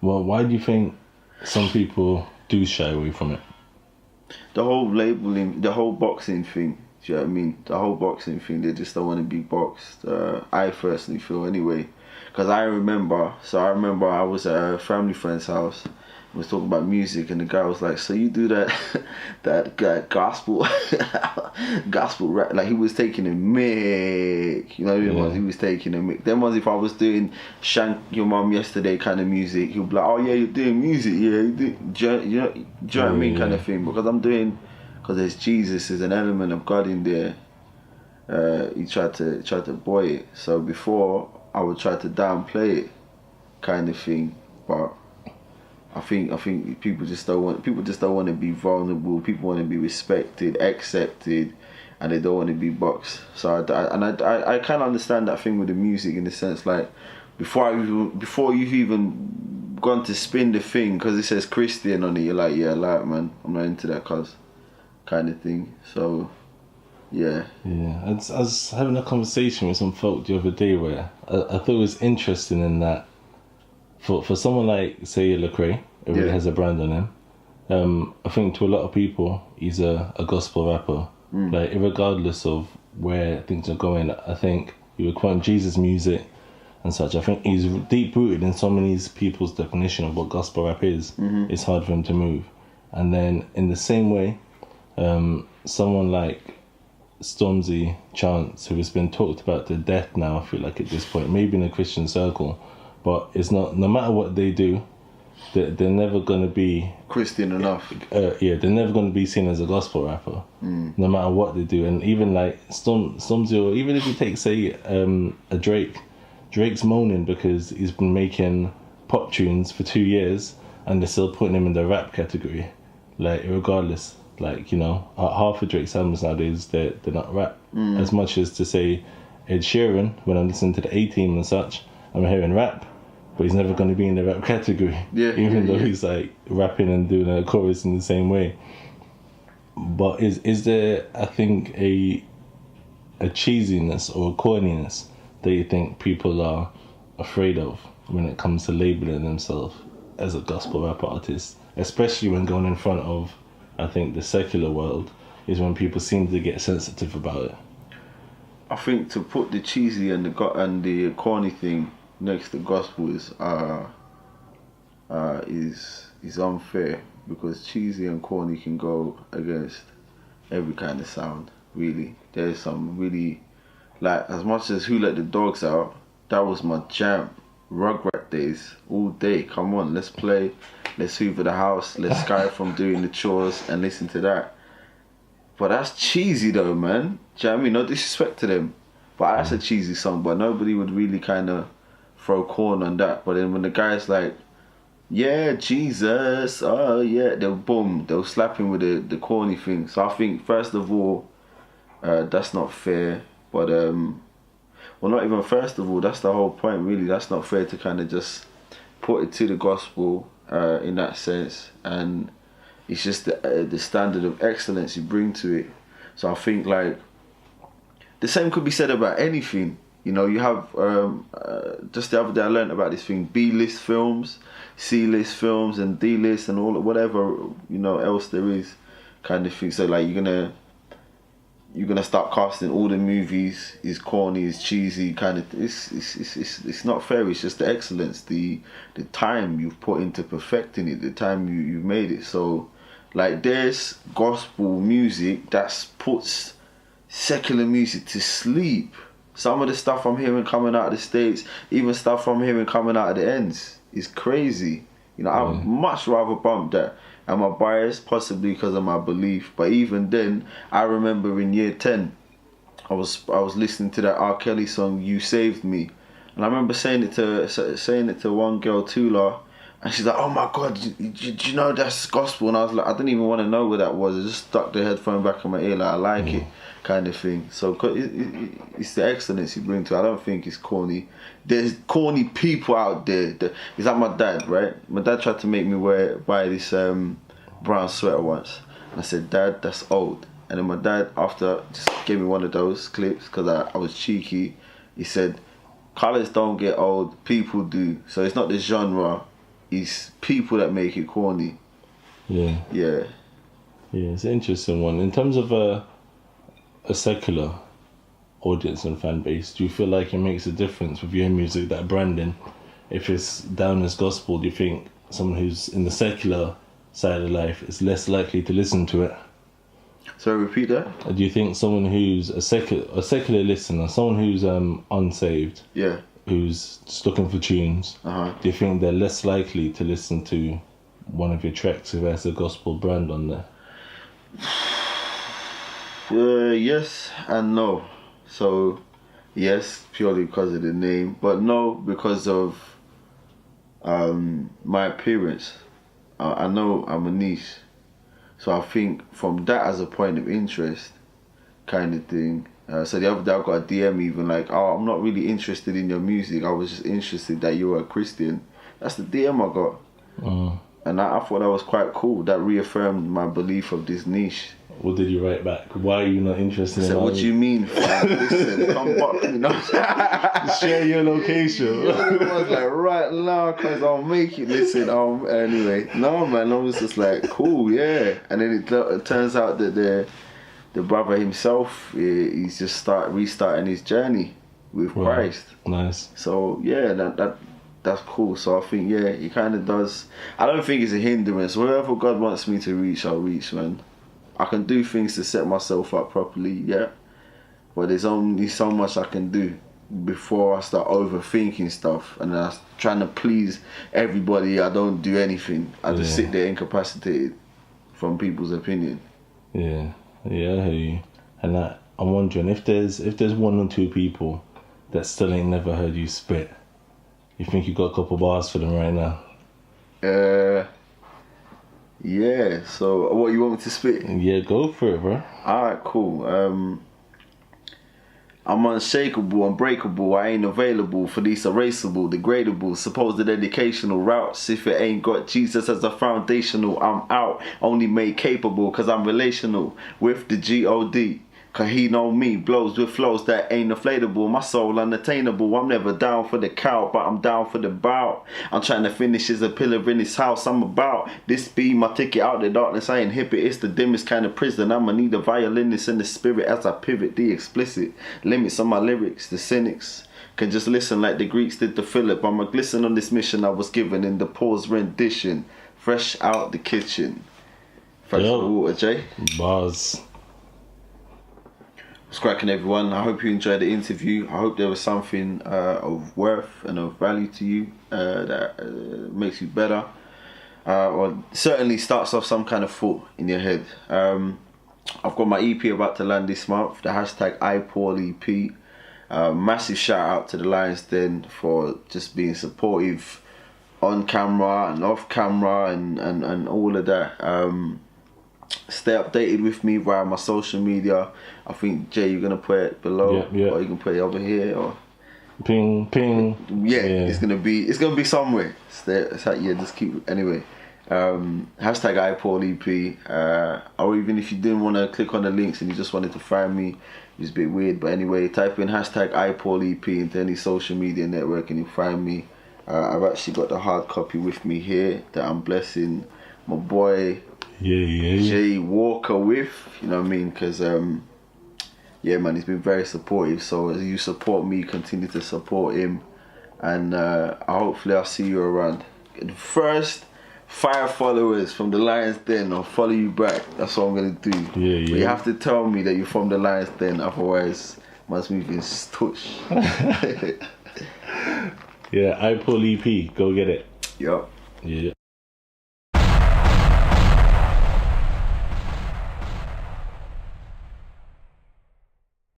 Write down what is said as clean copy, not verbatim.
Well, why do you think some people do shy away from it? The whole labeling, the whole boxing thing. Do you know what I mean? The whole boxing thing. They just don't want to be boxed. I personally feel anyway, because I remember I was at a family friend's house. We was talking about music, and the guy was like, "So you do that, that gospel, gospel rap?" Like he was taking a mic, you know, the ones he was taking a mic. Them ones, if I was doing "Shank Your Mum Yesterday" kind of music, he'll be like, "Oh yeah, you're doing music, yeah, you do, do you know what I mean?" Kind of thing. Because because there's Jesus, there's an element of God in there. He tried to boy it. So before I would try to downplay it, kind of thing, but. I think people just don't want to be vulnerable. People want to be respected, accepted, and they don't want to be boxed. So I kind of understand that thing with the music in the sense like before you've even gone to spin the thing because it says Christian on it, you're like, yeah, like man, I'm not into that cause kind of thing. So yeah. Yeah, I was having a conversation with some folk the other day where I thought it was interesting in that for someone like, say, Lecrae, it really has a brand on him. I think to a lot of people, he's a gospel rapper. Like, regardless of where things are going, I think you would quote Jesus music and such. I think he's deep rooted in so many people's definition of what gospel rap is. It's hard for him to move. And then in the same way, someone like Stormzy Chance, who has been talked about to death now, I feel like at this point, maybe in a Christian circle, but it's not, no matter what they do, they're never going to be Christian enough. They're never going to be seen as a gospel rapper, no matter what they do. And even like Stormzy, or even if you take, say, a Drake's moaning because he's been making pop tunes for 2 years and they're still putting him in the rap category, like regardless. Like, you know, half of Drake's albums nowadays, they're not rap. As much as to say Ed Sheeran, when I listen to the A-Team and such, I'm hearing rap, but he's never going to be in the rap category. Even though he's like rapping and doing a chorus in the same way. But is there, I think, a cheesiness or a corniness that you think people are afraid of when it comes to labeling themselves as a gospel rap artist, especially when going in front of, I think, the secular world, is when people seem to get sensitive about it? I think to put the cheesy and the corny thing next to gospel is unfair, because cheesy and corny can go against every kind of sound. Really, there's some really, like, as much as Who Let the Dogs Out, that was my jam. Rugrat days all day. Come on, let's play, let's hoover the house, let's sky from doing the chores and listen to that. But that's cheesy though, man. Do you know what I mean? No disrespect to them, but that's a cheesy song. But nobody would really kind of throw corn on that. But then when the guy's like, yeah, Jesus, oh yeah, they'll slap him with the corny thing. So I think first of all, that's not fair. But well, not even first of all, that's the whole point really. That's not fair to kind of just put it to the gospel in that sense. And it's just the standard of excellence you bring to it. So I think like the same could be said about anything. You know, you have just the other day I learned about this thing: B-list films, C-list films, and D-list, and all whatever else there is, kind of thing. So like you're gonna start casting all the movies is corny, is cheesy, kind of. It's not fair. It's just the excellence, the time you've put into perfecting it, the time you've made it. So like there's gospel music that puts secular music to sleep. Some of the stuff I'm hearing coming out of the States, even stuff I'm hearing coming out of the ends, is crazy. You know, I'd much rather bump that. Am I biased? Possibly because of my belief. But even then, I remember in year 10, I was listening to that R. Kelly song, "You Saved Me," and I remember saying it to one girl, Tula, and she's like, "Oh my God, do you know that's gospel?" And I was like, I didn't even want to know what that was. I just stuck the headphone back in my ear, like I like it, kind of thing. So it's the excellence you bring to it. I don't think it's corny. There's corny people out there. It's like my dad, right? My dad tried to make me buy this brown sweater once. And I said, "Dad, that's old." And then my dad, after, just gave me one of those clips because I was cheeky. He said, "Colours don't get old, people do. So it's not the genre, it's people that make it corny. Yeah. Yeah. Yeah, it's an interesting one. In terms of a secular audience and fan base, do you feel like it makes a difference with your music, that branding? If it's down as gospel, do you think someone who's in the secular side of life is less likely to listen to it? So repeat that? Do you think someone who's a secular listener, someone who's unsaved, Yeah. who's just looking for tunes, Uh-huh. do you think they're less likely to listen to one of your tracks if there's a gospel brand on there? Yes and no. So, yes, purely because of the name, but no, because of my appearance. I know I'm a niche, so I think from that as a point of interest, kind of thing. So the other day I got a DM even like, oh, I'm not really interested in your music. I was just interested that you were a Christian. That's the DM I got. And I thought that was quite cool. That reaffirmed my belief of this niche. What did you write back? Why are you not interested in So what do you mean? Listen, come back. You know? Share your location. I was like, right now, cause I'll make it. Listen, anyway, no man, I was just like, cool, yeah. And then it turns out that the brother himself, he's just restarting his journey with Christ. Nice. So yeah, that's cool. So I think he kind of does. I don't think it's a hindrance. Wherever God wants me to reach, I'll reach, man. I can do things to set myself up properly, yeah. But there's only so much I can do before I start overthinking stuff. And I'm trying to please everybody. I don't do anything. I just sit there incapacitated from people's opinion. Yeah, I hear you. And I'm wondering if there's one or two people that still ain't never heard you spit. You think you got a couple bars for them right now? Yeah, so what you want me to spit? Yeah, go for it, bro. Alright, cool. I'm unshakable, unbreakable, I ain't available for these erasable, degradable, supposed educational routes. If it ain't got Jesus as a foundational, I'm out, only made capable cause I'm relational with the G-O-D. Cause he know me, blows with flows that ain't inflatable. My soul unattainable. I'm never down for the cow, but I'm down for the bout. I'm trying to finish as a pillar in his house. I'm about this be my ticket out the darkness. I inhibit. It's the dimmest kind of prison. I'ma need a violinist in the spirit as I pivot. The explicit limits on my lyrics. The cynics can just listen like the Greeks did to Philip. I'ma glisten on this mission I was given in the Paul's rendition. Fresh out the kitchen. Fresh water, Jay. Bars. What's cracking, everyone? I hope you enjoyed the interview. I hope there was something of worth and of value to you that makes you better, or certainly starts off some kind of thought in your head. I've got my EP about to land this month, the hashtag InderPaul EP. Massive shout out to the Lions Den for just being supportive on camera and off camera and all of that. Stay updated with me via my social media. I think, Jay, you're gonna put it below, or you can put it over here, or ping. Yeah. It's gonna be somewhere. Just keep anyway. Hashtag InderPaul EP, or even if you didn't want to click on the links and you just wanted to find me, it's a bit weird. But anyway, type in hashtag InderPaul EP into any social media network and you'll find me. I've actually got the hard copy with me here that I'm blessing my boy Jay Walker with, you know what I mean? Because man, he's been very supportive. So as you support me, continue to support him, and hopefully I'll see you around. The first 5 followers from the Lions Den, I'll follow you back. That's what I'm gonna do. But you have to tell me that you're from the Lions Den, otherwise must move in touch. InderPaul EP, go get it. Yup. Yeah.